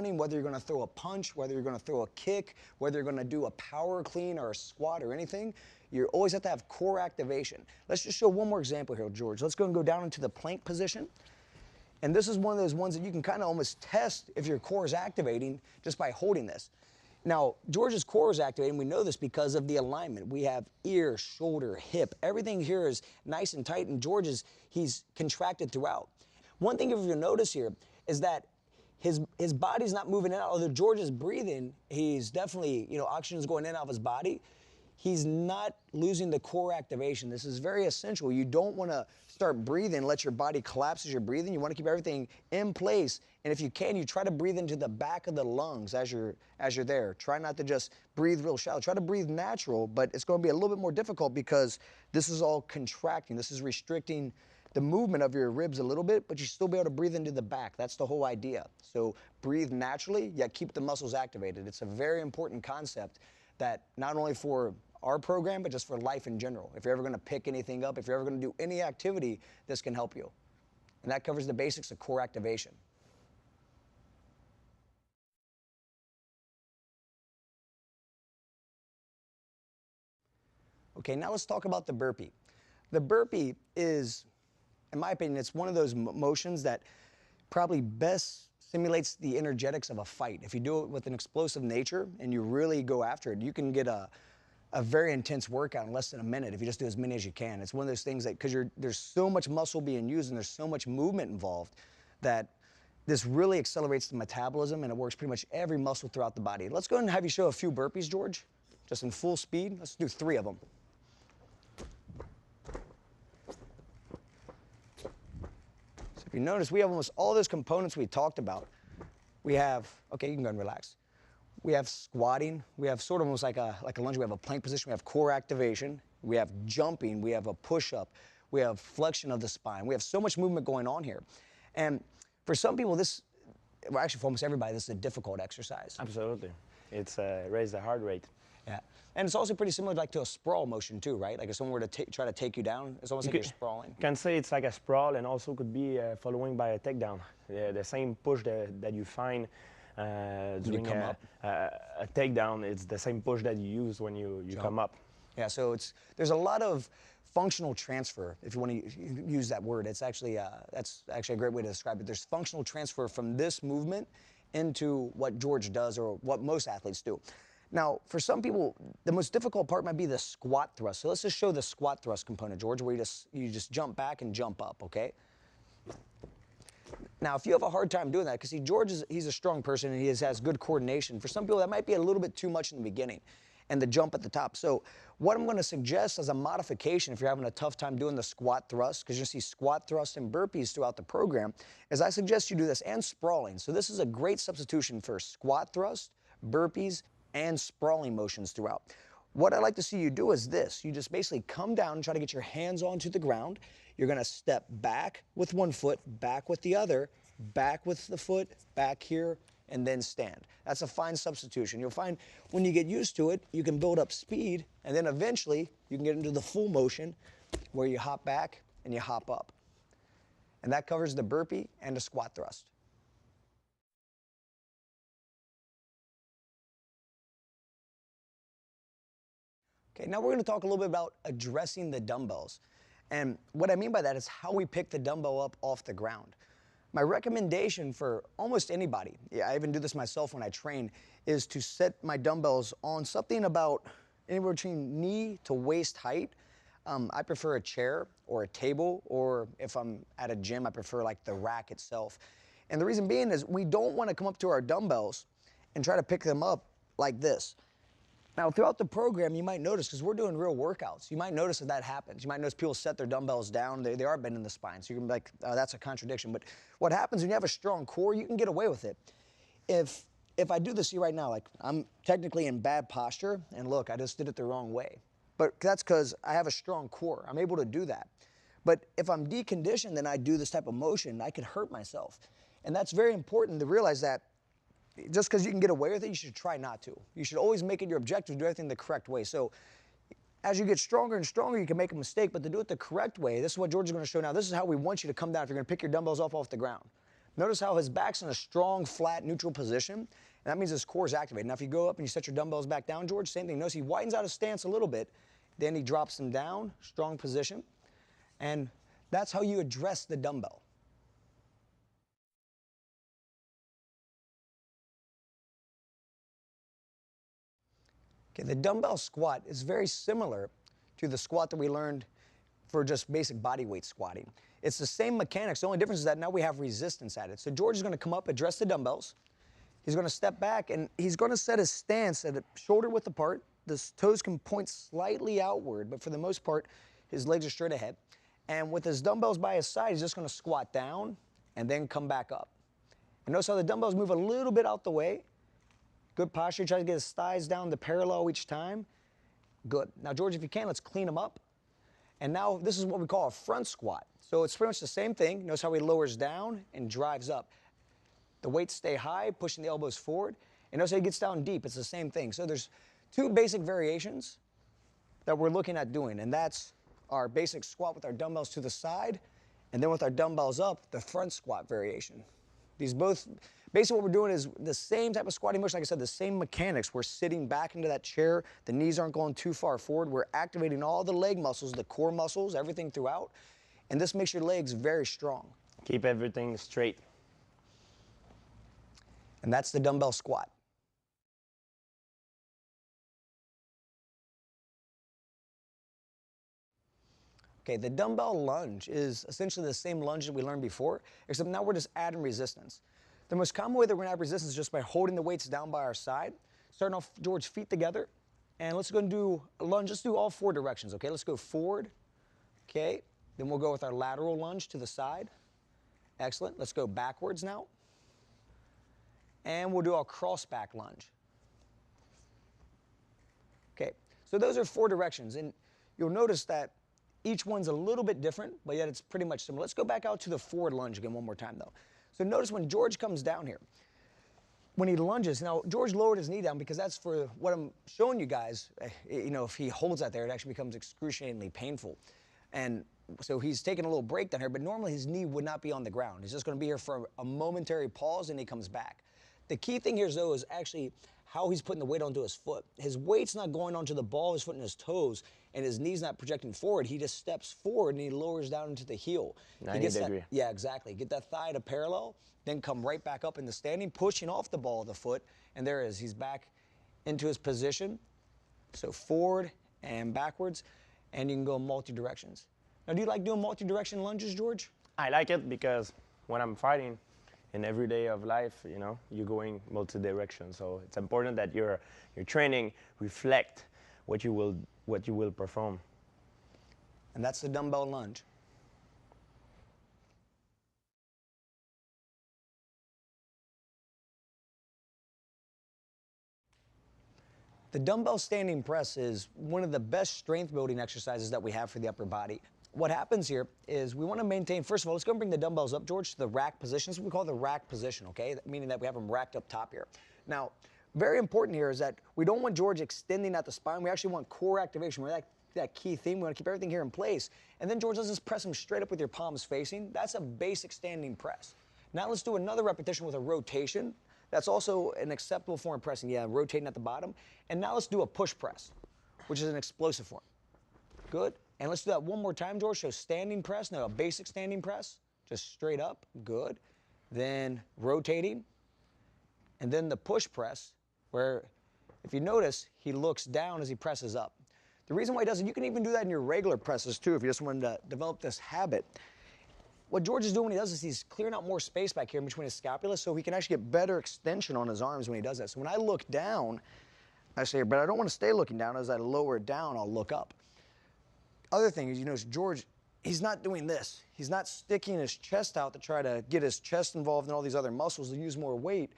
running, whether you're gonna throw a punch, whether you're gonna throw a kick, whether you're gonna do a power clean or a squat or anything, you always have to have core activation. Let's just show one more example here, George. Let's go and go down into the plank position. And this is one of those ones that you can kind of almost test if your core is activating just by holding this. Now, George's core is activating. We know this because of the alignment. We have ear, shoulder, hip. Everything here is nice and tight, and George's, he's contracted throughout. One thing if you'll notice here is that his body's not moving in and out. Although George is breathing, he's definitely, oxygen is going in and out of his body. He's not losing the core activation. This is very essential. You don't want to start breathing, let your body collapse as you're breathing. You want to keep everything in place. And if you can, you try to breathe into the back of the lungs as you're there. Try not to just breathe real shallow. Try to breathe natural, but it's going to be a little bit more difficult because this is all contracting. This is restricting the movement of your ribs a little bit, but you still be able to breathe into the back. That's the whole idea. So breathe naturally, yet keep the muscles activated. It's a very important concept that not only for our program, but just for life in general. If you're ever gonna pick anything up, if you're ever gonna do any activity, this can help you. And that covers the basics of core activation. Okay, now let's talk about the burpee. The burpee is, in my opinion, it's one of those motions that probably best simulates the energetics of a fight. If you do it with an explosive nature and you really go after it, you can get a very intense workout in less than a minute if you just do as many as you can. It's one of those things that, because there's so much muscle being used and there's so much movement involved, that this really accelerates the metabolism and it works pretty much every muscle throughout the body. Let's go ahead and have you show a few burpees, George, just in full speed. Let's do 3 of them. So if you notice, we have almost all those components we talked about. We have, okay, you can go and relax. We have squatting. We have sort of almost like a lunge. We have a plank position. We have core activation. We have jumping. We have a push-up. We have flexion of the spine. We have so much movement going on here. And for some people, well, actually for almost everybody, this is a difficult exercise. Absolutely. It's raise the heart rate. Yeah. And it's also pretty similar to a sprawl motion too, right? Like if someone were to try to take you down, it's almost like you're sprawling. You can say it's like a sprawl and also could be following by a takedown. The same push that you find during a takedown, it's the same push that you use when you come up. Yeah, so there's a lot of functional transfer, if you want to use that word. It's actually, that's actually a great way to describe it. There's functional transfer from this movement into what George does or what most athletes do. Now, for some people, the most difficult part might be the squat thrust. So let's just show the squat thrust component, George, where you just jump back and jump up, okay? Now, if you have a hard time doing that, because see, George he's a strong person and he has good coordination. For some people, that might be a little bit too much in the beginning and the jump at the top. So what I'm going to suggest as a modification, if you're having a tough time doing the squat thrust, because you see squat thrust and burpees throughout the program, is I suggest you do this and sprawling. So this is a great substitution for squat thrust, burpees, and sprawling motions throughout. What I'd like to see you do is this. You just basically come down and try to get your hands onto the ground. You're going to step back with one foot, back with the other, back with the foot, back here, and then stand. That's a fine substitution. You'll find when you get used to it, you can build up speed, and then eventually you can get into the full motion where you hop back and you hop up. And that covers the burpee and the squat thrust. Okay, now we're going to talk a little bit about addressing the dumbbells. And what I mean by that is how we pick the dumbbell up off the ground. My recommendation for almost anybody, I even do this myself when I train, is to set my dumbbells on something about anywhere between knee to waist height. I prefer a chair or a table, or if I'm at a gym, I prefer like the rack itself. And the reason being is we don't want to come up to our dumbbells and try to pick them up like this. Now, throughout the program, you might notice, because we're doing real workouts, you might notice that happens. You might notice people set their dumbbells down. They are bending the spine. So you can be like, oh, that's a contradiction. But what happens when you have a strong core, you can get away with it. If I do this here right now, like I'm technically in bad posture, and look, I just did it the wrong way. But that's because I have a strong core. I'm able to do that. But if I'm deconditioned and I do this type of motion, I could hurt myself. And that's very important to realize that just because you can get away with it, you should try not to. You should always make it your objective to do everything the correct way. So as you get stronger and stronger, you can make a mistake, but to do it the correct way, this is what George is going to show now. This is how we want you to come down if you're going to pick your dumbbells off the ground. Notice how his back's in a strong, flat, neutral position, and that means his core is activated. Now, if you go up and you set your dumbbells back down, George, same thing. Notice he widens out his stance a little bit, then he drops them down, strong position, and that's how you address the dumbbell. Okay, the dumbbell squat is very similar to the squat that we learned for just basic body weight squatting. It's the same mechanics. The only difference is that now we have resistance added. So George is going to come up, address the dumbbells. He's going to step back, and he's going to set his stance at shoulder width apart. The toes can point slightly outward, but for the most part, his legs are straight ahead. And with his dumbbells by his side, he's just going to squat down and then come back up. And notice how the dumbbells move a little bit out the way. Good posture. Try to get his thighs down to parallel each time. Good. Now, George, if you can, let's clean them up. And now this is what we call a front squat. So it's pretty much the same thing. Notice how he lowers down and drives up. The weights stay high, pushing the elbows forward. And notice how he gets down deep. It's the same thing. So there's two basic variations that we're looking at doing. And that's our basic squat with our dumbbells to the side. And then with our dumbbells up, the front squat variation. These both, basically what we're doing is the same type of squatting motion, like I said, the same mechanics. We're sitting back into that chair. The knees aren't going too far forward. We're activating all the leg muscles, the core muscles, everything throughout. And this makes your legs very strong. Keep everything straight. And that's the dumbbell squat. Okay, the dumbbell lunge is essentially the same lunge that we learned before, except now we're just adding resistance. The most common way that we're going to add resistance is just by holding the weights down by our side. Starting off, George, feet together. And let's go and do a lunge. Let's do all four directions, okay? Let's go forward, okay? Then we'll go with our lateral lunge to the side. Excellent. Let's go backwards now. And we'll do our cross back lunge. Okay, so those are four directions. And you'll notice that each one's a little bit different, but yet it's pretty much similar. Let's go back out to the forward lunge again one more time, though. So notice when George comes down here, when he lunges, now George lowered his knee down because that's for what I'm showing you guys. You know, if he holds that there, it actually becomes excruciatingly painful. And so he's taking a little break down here, but normally his knee would not be on the ground. He's just going to be here for a momentary pause, and he comes back. The key thing here, though, is actually how he's putting the weight onto his foot. His weight's not going onto the ball of his foot and his toes, and his knee's not projecting forward. He just steps forward and he lowers down into the heel. 90 degree. Yeah, exactly. Get that thigh to parallel, then come right back up into standing, pushing off the ball of the foot, and there it is. He's back into his position. So forward and backwards, and you can go multi-directions. Now, do you like doing multi-direction lunges, George? I like it because when I'm fighting, in every day of life, you know, you're going multi-direction. So it's important that your training reflect what you will perform. And that's the dumbbell lunge. The dumbbell standing press is one of the best strength building exercises that we have for the upper body. What happens here is we want to maintain, first of all, let's go and bring the dumbbells up, George, to the rack position. That's what we call the rack position, okay? Meaning that we have them racked up top here. Now, very important here is that we don't want George extending at the spine. We actually want core activation. We're that key theme. We want to keep everything here in place. And then, George, let's just press them straight up with your palms facing. That's a basic standing press. Now let's do another repetition with a rotation. That's also an acceptable form of pressing. Yeah, rotating at the bottom. And now let's do a push press, which is an explosive form. Good. And let's do that one more time, George. So standing press, now a basic standing press, just straight up, good. Then rotating, and then the push press, where if you notice, he looks down as he presses up. The reason why he does it, you can even do that in your regular presses too, if you just wanted to develop this habit. What George is doing when he does this, he's clearing out more space back here in between his scapula so he can actually get better extension on his arms when he does that. So when I look down, I say, but I don't want to stay looking down. As I lower it down, I'll look up. Other thing is, you notice George, he's not doing this. He's not sticking his chest out to try to get his chest involved in all these other muscles to use more weight.